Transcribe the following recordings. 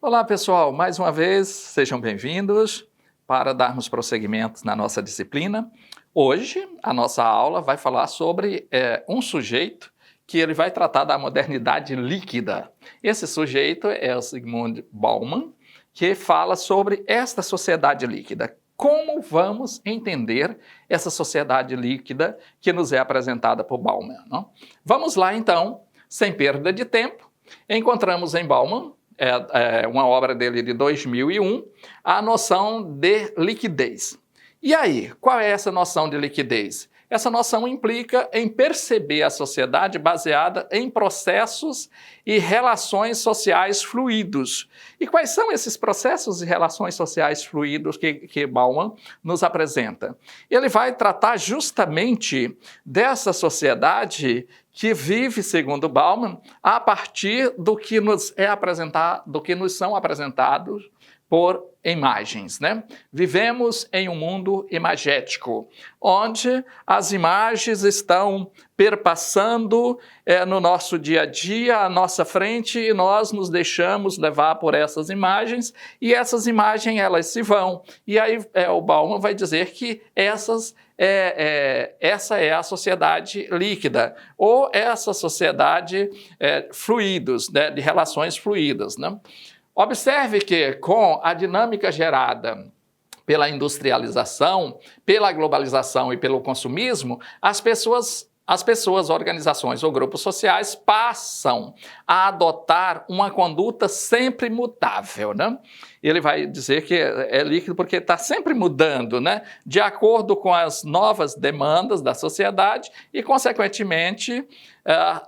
Olá, pessoal. Mais uma vez, sejam bem-vindos para darmos prosseguimento na nossa disciplina. Hoje, a nossa aula vai falar sobre um sujeito que ele vai tratar da modernidade líquida. Esse sujeito é o Zygmunt Bauman, que fala sobre esta sociedade líquida. Como vamos entender essa sociedade líquida que nos é apresentada por Bauman, não? Vamos lá, então, sem perda de tempo. Encontramos em Bauman, uma obra dele de 2001, a noção de liquidez. E aí, qual é essa noção de liquidez? Essa noção implica em perceber a sociedade baseada em processos e relações sociais fluidos. E quais são esses processos e relações sociais fluidos que Bauman nos apresenta? Ele vai tratar justamente dessa sociedade que vive, segundo Bauman, a partir do que nos é apresentado, do que nos são apresentados por imagens, né? Vivemos em um mundo imagético, onde as imagens estão perpassando no nosso dia a dia, à nossa frente, e nós nos deixamos levar por essas imagens, e essas imagens, elas se vão. E aí o Bauman vai dizer que essa é a sociedade líquida, ou essa sociedade fluidos, né, de relações fluídas, né? Observe que, com a dinâmica gerada pela industrialização, pela globalização e pelo consumismo, as pessoas, organizações ou grupos sociais passam a adotar uma conduta sempre mutável, né? Ele vai dizer que é líquido porque está sempre mudando, né? De acordo com as novas demandas da sociedade e, consequentemente,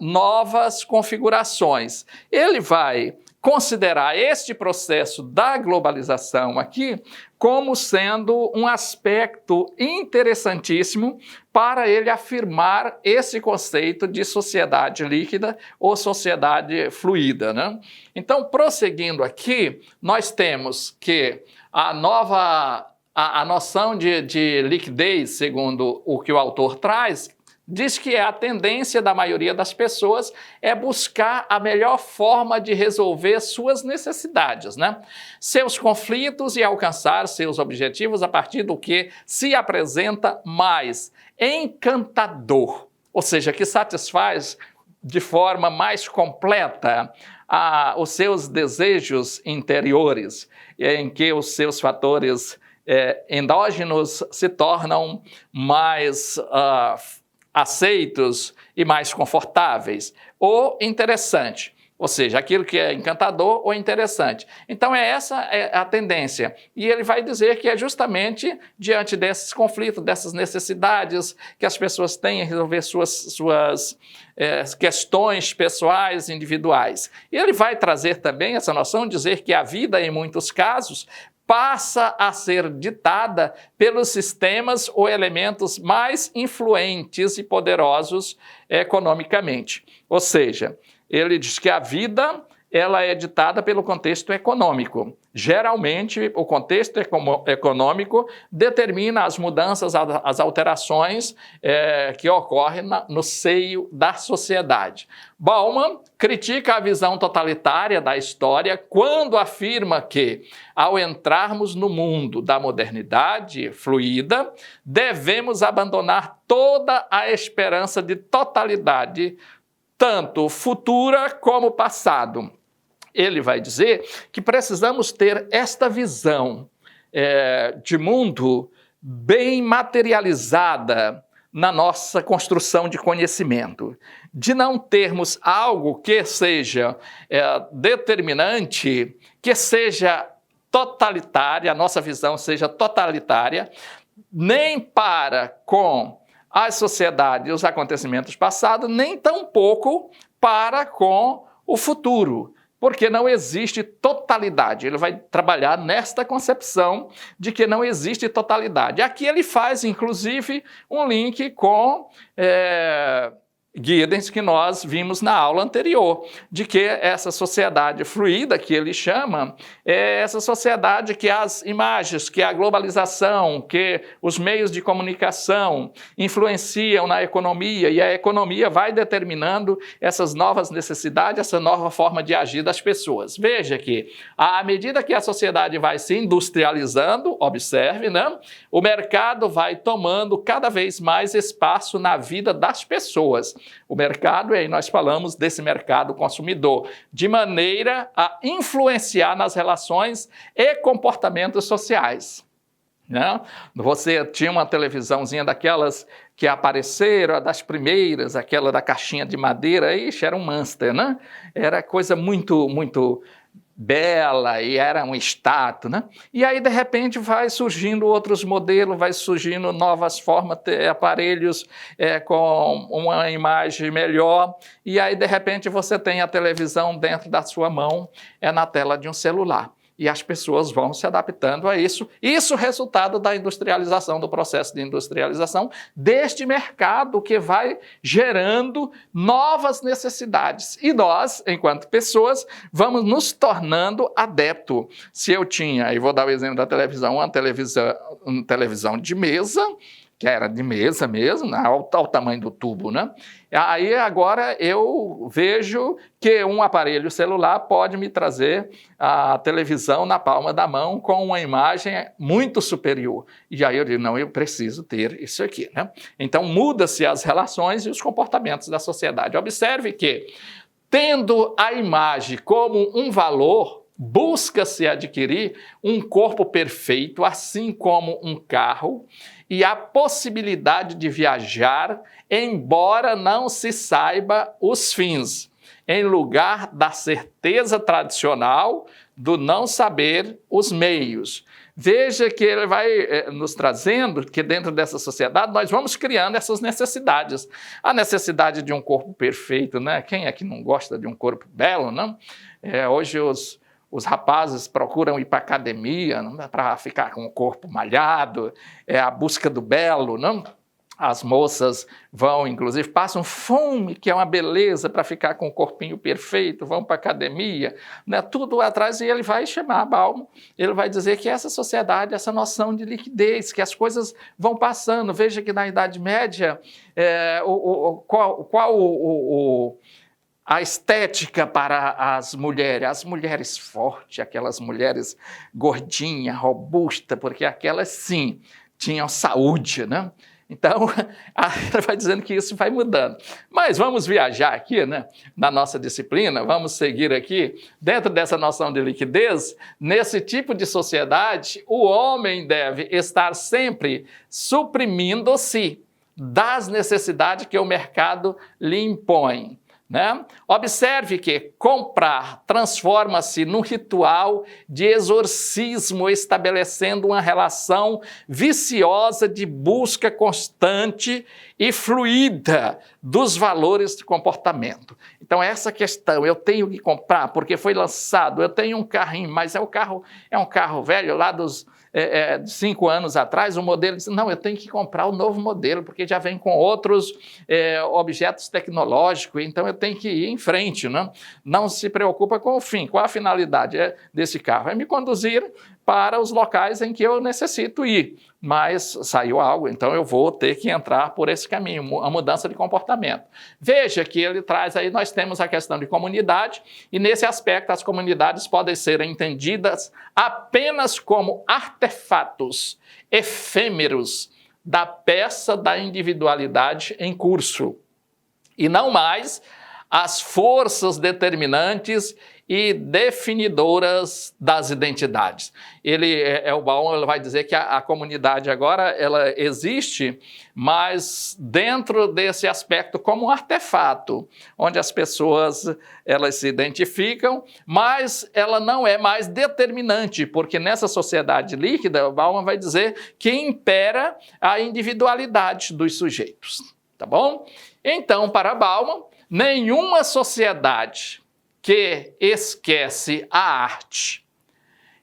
novas configurações. Ele vai considerar este processo da globalização aqui como sendo um aspecto interessantíssimo para ele afirmar esse conceito de sociedade líquida ou sociedade fluida, né? Então, prosseguindo aqui, nós temos que a noção de liquidez, segundo o que o autor traz, diz que a tendência da maioria das pessoas é buscar a melhor forma de resolver suas necessidades, né? Seus conflitos e alcançar seus objetivos a partir do que se apresenta mais encantador, ou seja, que satisfaz de forma mais completa os seus desejos interiores, em que os seus fatores endógenos se tornam mais aceitos e mais confortáveis, ou interessante, ou seja, aquilo que é encantador ou interessante. Então essa a tendência, e ele vai dizer que é justamente diante desses conflitos, dessas necessidades que as pessoas têm em resolver suas questões pessoais, individuais. E ele vai trazer também essa noção, dizer que a vida, em muitos casos, passa a ser ditada pelos sistemas ou elementos mais influentes e poderosos economicamente. Ou seja, ele diz que a vida ela é ditada pelo contexto econômico. Geralmente, o contexto econômico determina as mudanças, as alterações que ocorrem no seio da sociedade. Bauman critica a visão totalitária da história quando afirma que, ao entrarmos no mundo da modernidade fluida, devemos abandonar toda a esperança de totalidade, tanto futura como passado. Ele vai dizer que precisamos ter esta visão de mundo bem materializada na nossa construção de conhecimento, de não termos algo que seja determinante, que seja totalitária, a nossa visão seja totalitária, nem para com a sociedade e os acontecimentos passados, nem tampouco para com o futuro, porque não existe totalidade. Ele vai trabalhar nesta concepção de que não existe totalidade. Aqui ele faz, inclusive, um link com Giddens, que nós vimos na aula anterior, de que essa sociedade fluida, que ele chama, é essa sociedade que as imagens, que a globalização, que os meios de comunicação influenciam na economia, e a economia vai determinando essas novas necessidades, essa nova forma de agir das pessoas. Veja que, à medida que a sociedade vai se industrializando, observe, né, o mercado vai tomando cada vez mais espaço na vida das pessoas. O mercado, e aí nós falamos desse mercado consumidor, de maneira a influenciar nas relações e comportamentos sociais. Né? Você tinha uma televisãozinha daquelas que apareceram, das primeiras, aquela da caixinha de madeira, ixi, era um monster, né? Era coisa muito bela e era um status, né? E aí, de repente, vai surgindo outros modelos, vai surgindo novas formas, aparelhos com uma imagem melhor, e aí, de repente, você tem a televisão dentro da sua mão, na tela de um celular. E as pessoas vão se adaptando a isso. Isso é resultado da industrialização, do processo de industrialização deste mercado que vai gerando novas necessidades. E nós, enquanto pessoas, vamos nos tornando adeptos. Se eu tinha, e vou dar o exemplo da televisão, uma televisão de mesa, que era de mesa mesmo, ao tamanho do tubo, né? Aí agora eu vejo que um aparelho celular pode me trazer a televisão na palma da mão com uma imagem muito superior. E aí eu digo, não, eu preciso ter isso aqui, né? Então muda-se as relações e os comportamentos da sociedade. Observe que, tendo a imagem como um valor, busca-se adquirir um corpo perfeito, assim como um carro, e a possibilidade de viajar, embora não se saiba os fins, em lugar da certeza tradicional do não saber os meios. Veja que ele vai nos trazendo que dentro dessa sociedade nós vamos criando essas necessidades. A necessidade de um corpo perfeito, né? Quem é que não gosta de um corpo belo, não? Hoje os rapazes procuram ir para a academia para ficar com o corpo malhado, é a busca do belo, não? As moças vão, inclusive, passam fome, que é uma beleza, para ficar com o corpinho perfeito, vão para a academia, né? Tudo atrás, e ele vai chamar Bauman, ele vai dizer que essa sociedade, essa noção de liquidez, que as coisas vão passando. Veja que na Idade Média, a estética para as mulheres fortes, aquelas mulheres gordinhas, robustas, porque aquelas sim tinham saúde, né? Então, ela vai dizendo que isso vai mudando. Mas vamos viajar aqui, né, na nossa disciplina, vamos seguir aqui, dentro dessa noção de liquidez, nesse tipo de sociedade, o homem deve estar sempre suprimindo-se das necessidades que o mercado lhe impõe. Né? Observe que comprar transforma-se num ritual de exorcismo, estabelecendo uma relação viciosa de busca constante e fluida dos valores de comportamento. Então, essa questão, eu tenho que comprar porque foi lançado, eu tenho um carrinho, mas é um carro velho lá dos 5 anos atrás, o modelo disse, não, eu tenho que comprar o novo modelo, porque já vem com outros objetos tecnológicos, então eu tenho que ir em frente, né? Não se preocupa com o fim, qual a finalidade desse carro? É me conduzir para os locais em que eu necessito ir, mas saiu algo, então eu vou ter que entrar por esse caminho, a mudança de comportamento. Veja que ele traz aí, nós temos a questão de comunidade, e nesse aspecto as comunidades podem ser entendidas apenas como artefatos efêmeros da peça da individualidade em curso, e não mais as forças determinantes e definidoras das identidades. O Bauman ele vai dizer que a comunidade agora ela existe, mas dentro desse aspecto como um artefato, onde as pessoas elas se identificam, mas ela não é mais determinante, porque nessa sociedade líquida, o Bauman vai dizer que impera a individualidade dos sujeitos, tá bom? Então, para Bauman, nenhuma sociedade que esquece a arte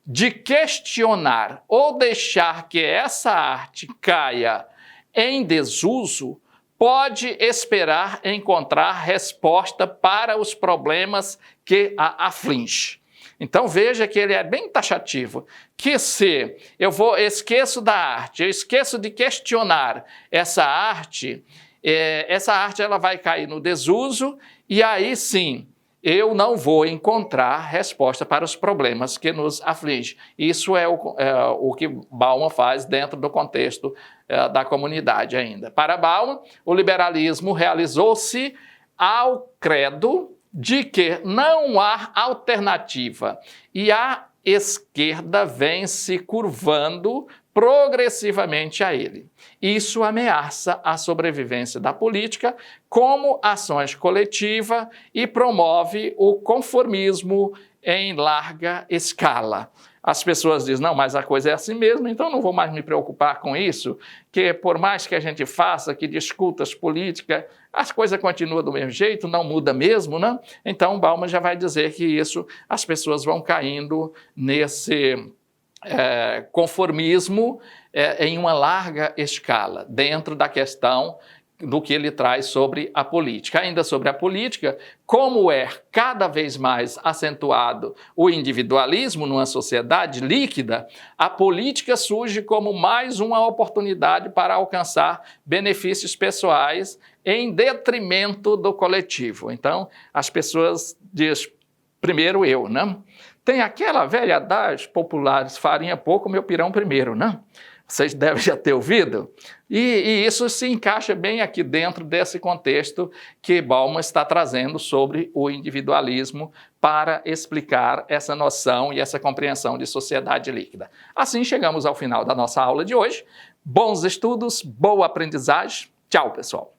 de questionar ou deixar que essa arte caia em desuso pode esperar encontrar resposta para os problemas que a aflige. Então veja que ele é bem taxativo, que se esqueço da arte, eu esqueço de questionar essa arte ela vai cair no desuso e aí sim eu não vou encontrar resposta para os problemas que nos afligem. Isso é o que Bauman faz dentro do contexto da comunidade ainda. Para Bauman, o liberalismo realizou-se ao credo de que não há alternativa e a esquerda vem se curvando progressivamente a ele. Isso ameaça a sobrevivência da política como ações coletivas e promove o conformismo em larga escala. As pessoas dizem, não, mas a coisa é assim mesmo, então não vou mais me preocupar com isso, que por mais que a gente faça, que discuta as políticas, as coisas continuam do mesmo jeito, não muda mesmo, né? Então Bauman já vai dizer que isso, as pessoas vão caindo nesse conformismo em uma larga escala, dentro da questão do que ele traz sobre a política. Ainda sobre a política, como é cada vez mais acentuado o individualismo numa sociedade líquida, a política surge como mais uma oportunidade para alcançar benefícios pessoais em detrimento do coletivo. Então, as pessoas dizem, primeiro eu, né? Tem aquela velha adagem populares, farinha pouco, meu pirão primeiro, né? Vocês devem já ter ouvido. E isso se encaixa bem aqui dentro desse contexto que Bauman está trazendo sobre o individualismo para explicar essa noção e essa compreensão de sociedade líquida. Assim chegamos ao final da nossa aula de hoje. Bons estudos, boa aprendizagem. Tchau, pessoal.